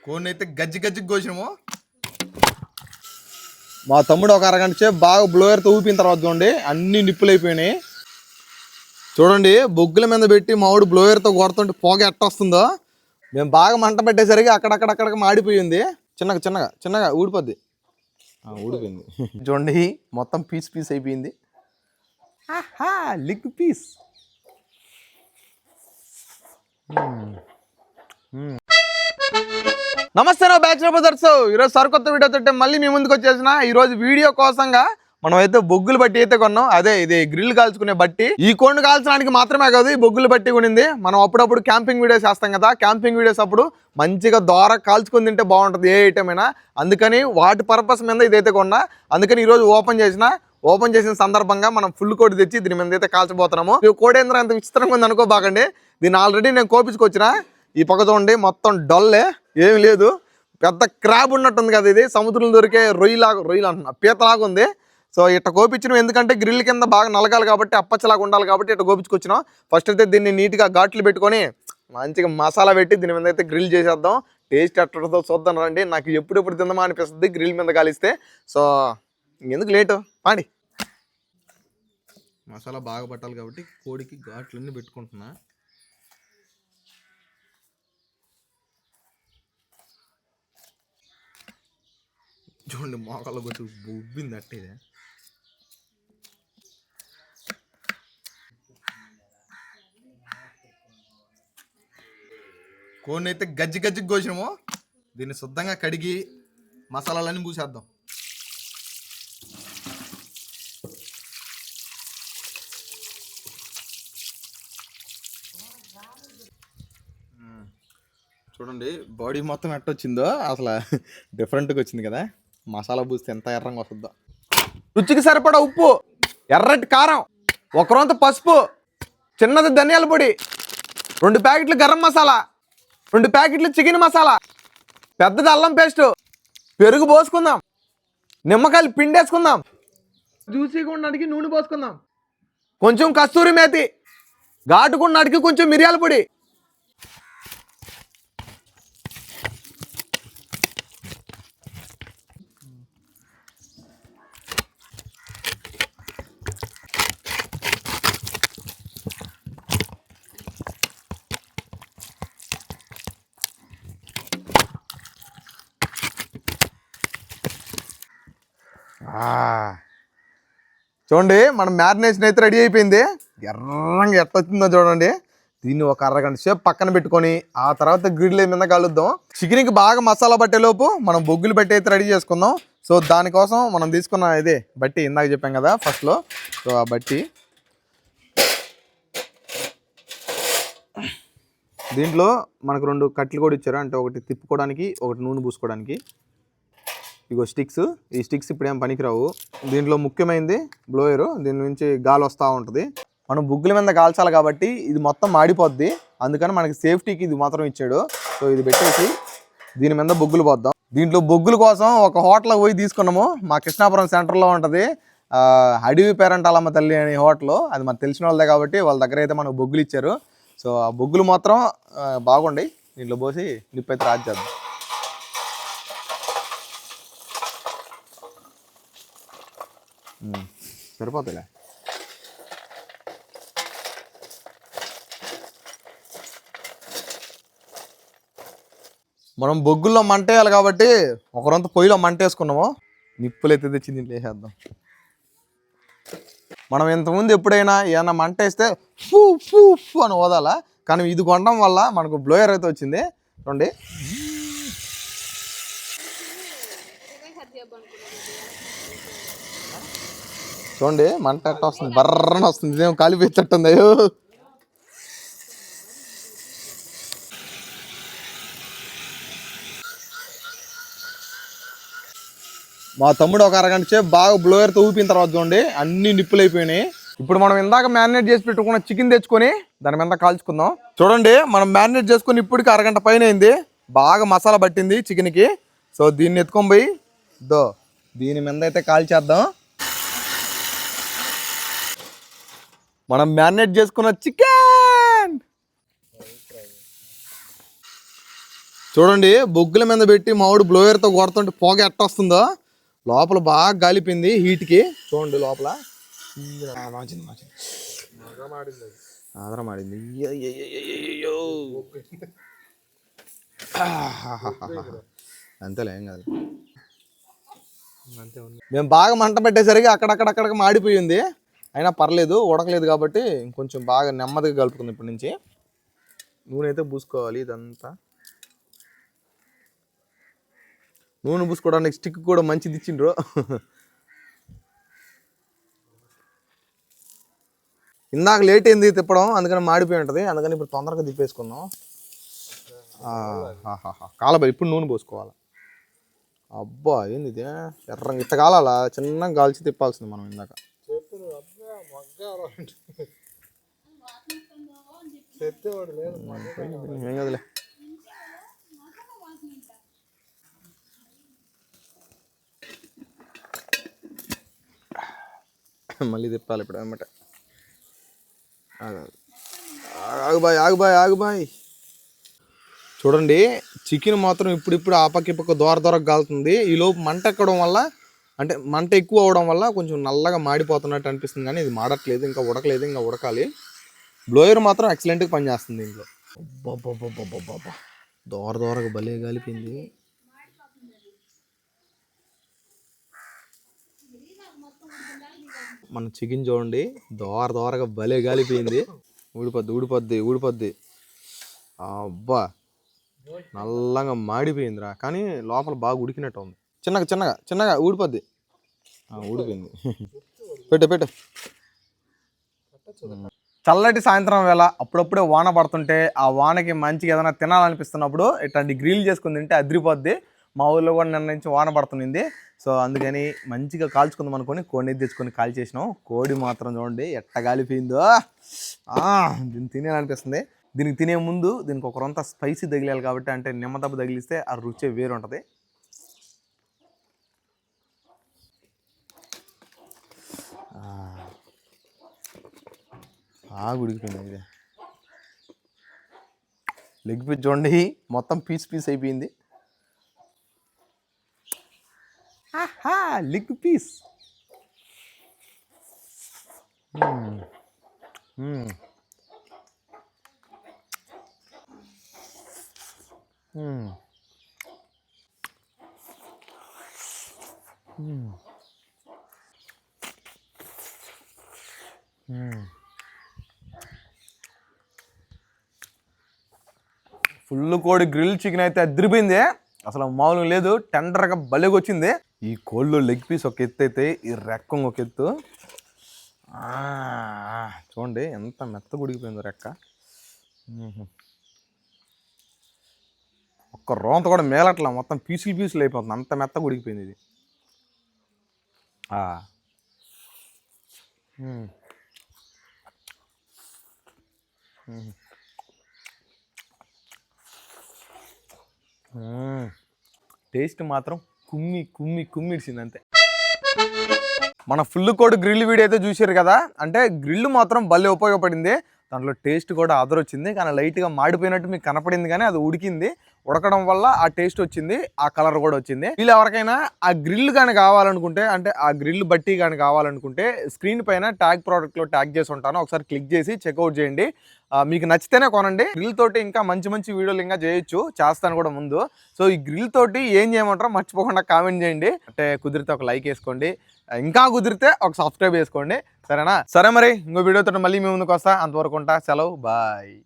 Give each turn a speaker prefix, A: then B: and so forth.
A: కోడిని అయితే గజ్జి గజ్జికి కోసినాము. మా తమ్ముడు ఒక అరగంట సేపు బాగా బ్లోయర్తో ఊపిన తర్వాత చూడండి అన్ని నిప్పులు అయిపోయినాయి. చూడండి బొగ్గుల మీద పెట్టి మామిడి బ్లోయర్తో కొడుతుంటే పొగ ఎట్టొస్తుందో. మేము బాగా మంట పెట్టేసరికి అక్కడక్కడక్కడ మాడిపోయింది. చిన్నగా చిన్నగా చిన్నగా ఊడిపోద్ది. ఊడిపోయింది చూడండి, మొత్తం పీస్ పీస్ అయిపోయింది. లిగ్ పీస్. నమస్తే నా బ్యాచులర్ బ్రదర్స్. ఈరోజు సరికొత్త వీడియోతో మళ్ళీ మీ ముందుకు వచ్చేసిన. ఈరోజు వీడియో కోసంగా మనం అయితే బొగ్గులు బట్టి అయితే కొన్నాం. అదే ఇది గ్రిల్ కాల్చుకునే బట్టి. ఈ కోడిని కాల్చడానికి మాత్రమే కాదు ఈ బొగ్గులు బట్టి కొనింది. మనం అప్పుడప్పుడు క్యాంపింగ్ వీడియోస్ చేస్తాం కదా, క్యాంపింగ్ వీడియోస్ అప్పుడు మంచిగా దోర కాల్చుకొని తింటే బాగుంటుంది ఏ ఐటమ్ అయినా. అందుకని వాటి పర్పస్ మీద ఇదైతే కొన్నా. అందుకని ఈరోజు ఓపెన్ చేసిన సందర్భంగా మనం ఫుల్ కోడి తెచ్చి దీని మీద అయితే కాల్చబోతున్నాము. ఈ కోడేంద్ర అంత విచిత్రంగా ఉంది అనుకోబాకండి. దీన్ని ఆల్రెడీ నేను కోపించుకొచ్చిన. ఈ పక్క చూడండి మొత్తం డొల్లే, ఏమి లేదు. పెద్ద క్రాబ్ ఉన్నట్టుంది కదా, ఇది సముద్రంలో దొరికే రొయ్యలు అంటున్నా, పీతలాగా ఉంది. సో ఇట్ట కోపించినాం ఎందుకంటే గ్రిల్ కింద బాగా నలగాలి కాబట్టి, అప్పచ్చలాగా ఉండాలి కాబట్టి ఇట్ట కోపించుకొచ్చినాం. ఫస్ట్ అయితే దీన్ని నీట్గా ఘాట్లు పెట్టుకొని మంచిగా మసాలా పెట్టి దీని మీద అయితే గ్రిల్ చేసేద్దాం. టేస్ట్ ఎట్టదో చూద్దాం రండి. నాకు ఎప్పుడెప్పుడు తిందామా అనిపిస్తుంది గ్రిల్ మీద కాలిస్తే. సో ఎందుకు లేటు పాడి. మసాలా బాగా పట్టాలి కాబట్టి కోడికి ఘాట్లన్నీ పెట్టుకుంటున్నా. చూడండి మోకాళ్ళు కొట్టి ఉబ్బింది అట్టే. కోడిని అయితే గజ్జికి కోసినాము. దీన్ని శుద్ధంగా కడిగి మసాలాలన్నీ పూసేద్దాం. చూడండి బాడీ మొత్తం ఎట్టొచ్చిందో, అసలు డిఫరెంట్గా వచ్చింది కదా. మసాలా పూస్తే ఎంత ఎర్రంగా వస్తుందో. రుచికి సరిపడా ఉప్పు, ఎర్రటి కారం, 1 రొంత పసుపు, చిన్నది ధనియాల పొడి, 2 ప్యాకెట్లు గరం మసాలా, 2 ప్యాకెట్లు చికెన్ మసాలా, పెద్దది అల్లం పేస్టు, పెరుగు పోసుకుందాం, నిమ్మకాయలు పిండేసుకుందాం, జ్యూసీగా ఉండడానికి నూనె పోసుకుందాం, కొంచెం కస్తూరి మేతి, ఘాటుకున్నడికి కొంచెం మిరియాల పొడి. చూడండి మనం మ్యారినేషన్ అయితే రెడీ అయిపోయింది. ఎర్రంగా ఎట్టొచ్చిందో చూడండి. దీన్ని ఒక అరగంట సేపు పక్కన పెట్టుకొని ఆ తర్వాత గ్రిల్ మీద కలుద్దాం. చికెన్కి బాగా మసాలా పట్టేలోపు మనం బొగ్గులు బట్టి అయితే రెడీ చేసుకుందాం. సో దానికోసం మనం తీసుకున్న ఇదే బట్టి ఇందాక చెప్పాం కదా ఫస్ట్లో. సో ఆ బట్టి దీంట్లో మనకు 2 కట్లు కూడా ఇచ్చారు. అంటే ఒకటి తిప్పుకోవడానికి, ఒకటి నూనె పూసుకోవడానికి. ఇగో స్టిక్స్. ఈ స్టిక్స్ ఇప్పుడు ఏం పనికిరావు. దీంట్లో ముఖ్యమైనది బ్లోయరు. దీని నుంచి గాలి వస్తూ ఉంటుంది. మనం బుగ్గుల మీద కాల్చాలి కాబట్టి ఇది మొత్తం మాడిపోద్ది. అందుకని మనకి సేఫ్టీకి ఇది మాత్రం ఇచ్చాడు. సో ఇది పెట్టేసి దీని మీద బొగ్గులు పోద్దాం. దీంట్లో బొగ్గుల కోసం ఒక హోటల్కి పోయి తీసుకున్నాము. మా కృష్ణాపురం సెంటర్లో ఉంటుంది అడవి పేరంటాలమ్మ తల్లి అనే హోటల్. అది మనకు తెలిసిన వాళ్ళదే కాబట్టి వాళ్ళ దగ్గర అయితే మనకు బొగ్గులు ఇచ్చారు. సో ఆ బొగ్గులు మాత్రం బాగుండి దీంట్లో పోసి నిప్పు అయితే రాజ్ చేద్దాం. సరిపోతుందిలే. మనం బొగ్గుల్లో మంట వేయాలి కాబట్టి 1 రొంత పొయ్యిలో మంట వేసుకున్నాము. నిప్పులు అయితే తెచ్చి దీంట్లో వేసేద్దాం. మనం ఇంతకుముందు ఎప్పుడైనా ఏమైనా మంట వేస్తే ఫూ ఫూ ఫూ అని ఓదాలా, కానీ ఇది కొనడం వల్ల మనకు బ్లోయర్ అయితే వచ్చింది. చూడండి చూడండి మంట ఎట్ట వస్తుంది, బర్రని వస్తుంది. ఇదేమో కాలిపోయేటట్టుంది. అయ్యో మా తమ్ముడు ఒక అరగంట సేపు బాగా బ్లోయర్తో ఊపిన తర్వాత చూడండి అన్ని నిప్పులు అయిపోయినాయి. ఇప్పుడు మనం ఇందాక మ్యారినేట్ చేసి పెట్టుకున్న చికెన్ తెచ్చుకొని దాని మీద కాల్చుకుందాం. చూడండి మనం మ్యారినేట్ చేసుకుని ఇప్పటికి అరగంట పైన అయింది. బాగా మసాలా పట్టింది చికెన్కి. సో దీన్ని ఎత్తుకొని పోయి దీని మీద అయితే కాల్చేద్దాం. మనం మ్యారినేట్ చేసుకున్న చికెన్ చూడండి బొగ్గుల మీద పెట్టి మామిడి బ్లోయర్తో కొడుతుంటే పొగ ఎట్టొస్తుందో. లోపల బాగా గాలిపోయింది హీట్కి. చూడండి లోపల ఆదర మాడింది. అంతేలే ఏం కాదు. మేము బాగా మంట పెట్టేసరికి అక్కడక్కడక్కడ మాడిపోయింది. అయినా పర్లేదు, ఉడకలేదు కాబట్టి కొంచెం బాగా నెమ్మదిగా కలుపుకుంది. ఇప్పటి నుంచి నూనె అయితే పూసుకోవాలి. ఇదంతా నూనె పూసుకోవడానికి స్టిక్ కూడా మంచిది ఇచ్చిండ్రు. ఇందాక లేట్ అయింది తిప్పడం, అందుకని మాడిపోయి ఉంటుంది. అందుకని ఇప్పుడు తొందరగా తిప్పేసుకుందాం. కాలబాయి ఇప్పుడు నూనె పోసుకోవాలి. అబ్బా ఏంది ఇది ఎర్రంగా ఇట్ట కాలాలా? చిన్నగా కాల్చి తిప్పాల్సింది మనం ఇందాక. ఏం కదలే. మళ్ళీ తిప్పాలి ఇప్పుడు అనమాట. ఆగుబాయ్. చూడండి చికెన్ మాత్రం ఇప్పుడిప్పుడు ఆపక్కిపక్క దూరకు కాలుతుంది. ఈలోపు మంట ఎక్కడం వల్ల, అంటే మంట ఎక్కువ అవడం వల్ల కొంచెం నల్లగా మాడిపోతున్నట్టు అనిపిస్తుంది. కానీ ఇది మాడట్లేదు, ఇంకా ఉడకలేదు, ఇంకా ఉడకాలి. బ్లోయర్ మాత్రం ఎక్సలెంట్గా పనిచేస్తుంది దీంట్లో. అబ్బా దూరకు భలే కాలిపోయింది. మన చికెన్ చూడండి దూరగా భలే కాలిపోయింది. ఊడిపోద్ది. అబ్బా నల్లంగా మాడిపోయిందిరా. కానీ లోపల బాగా ఉడికినట్టు ఉంది. చిన్నగా ఊడిపోద్ది. ఊడిపోయింది. పెట్టు. చల్లటి సాయంత్రం వేళ అప్పుడప్పుడే వాన పడుతుంటే ఆ వానకి మంచిగా ఏదైనా తినాలనిపిస్తున్నప్పుడు ఇట్లాంటి గ్రిల్ చేసుకుని తింటే అదిరిపోద్ది. మా ఊళ్ళో కూడా నిన్న నుంచి వాన పడుతుంది. సో అందుకని మంచిగా కాల్చుకుందాం అనుకొని కోడిని తెచ్చుకొని కాల్ చేసినాం. కోడి మాత్రం చూడండి ఎట్ట కాలిపోయిందో. దీన్ని తినేయాలనిపిస్తుంది. దీనికి తినే ముందు దీనికి ఒక రొంత స్పైసీ తగిలాలి కాబట్టి, అంటే నిమ్మదబ్బ తగిలిస్తే ఆ రుచి వేరు ఉంటుంది. ఉడికిపోయింది. ఇది లెగ్ పీస్ చూడండి మొత్తం పీస్ అయిపోయింది. Leg piece. ఫుల్ కోడి గ్రిల్ చికెన్ అయితే అదిరిపోయింది. అసలు మామూలుగా లేదు, టెండర్గా భలేగా వచ్చింది. ఈ కోళ్ళు లెగ్ పీస్ ఒక ఎత్తు అయితే ఈ రెక్క ఒక ఎత్తు. చూడండి ఎంత మెత్తగా ఉడికిపోయిందో రెక్క. ఒక్క రోంత కూడా మేలట్లా, మొత్తం పీసులు అయిపోతుంది. అంత మెత్తగా ఉడికిపోయింది ఇది. టేస్ట్ మాత్రం కుమ్మిడిసింది అంతే. మన ఫుల్ కోడి గ్రిల్ వీడియో అయితే చూసారు కదా. అంటే గ్రిల్ మాత్రం భలే ఉపయోగపడింది. దాంట్లో టేస్ట్ కూడా అదరొచ్చింది. కానీ లైట్గా మాడిపోయినట్టు మీకు కనపడింది, కానీ అది ఉడకడం వల్ల ఆ టేస్ట్ వచ్చింది, ఆ కలర్ కూడా వచ్చింది. వీళ్ళు ఎవరికైనా ఆ గ్రిల్ కానీ కావాలనుకుంటే, అంటే ఆ గ్రిల్ బట్టి కానీ కావాలనుకుంటే స్క్రీన్ పైన ట్యాగ్ ప్రోడక్ట్లో ట్యాగ్ చేసి ఉంటాను, ఒకసారి క్లిక్ చేసి చెక్అవుట్ చేయండి. మీకు నచ్చితేనే కొనండి. గ్రిల్ తోటి ఇంకా మంచి వీడియోలు ఇంకా చేస్తాను కూడా ముందు. సో ఈ గ్రిల్ తోటి ఏం చేయమంటారో మర్చిపోకుండా కామెంట్ చేయండి. అంటే కుదిరితే ఒక లైక్ వేసుకోండి, ఇంకా కుదిరితే ఒక సబ్స్క్రైబ్ చేసుకోండి. సరేనా? సరే మరి ఇంకో వీడియోతో మళ్ళీ మీ ముందుకు వస్తా. అంతవరకు ఉంటా. సెలవు, బాయ్.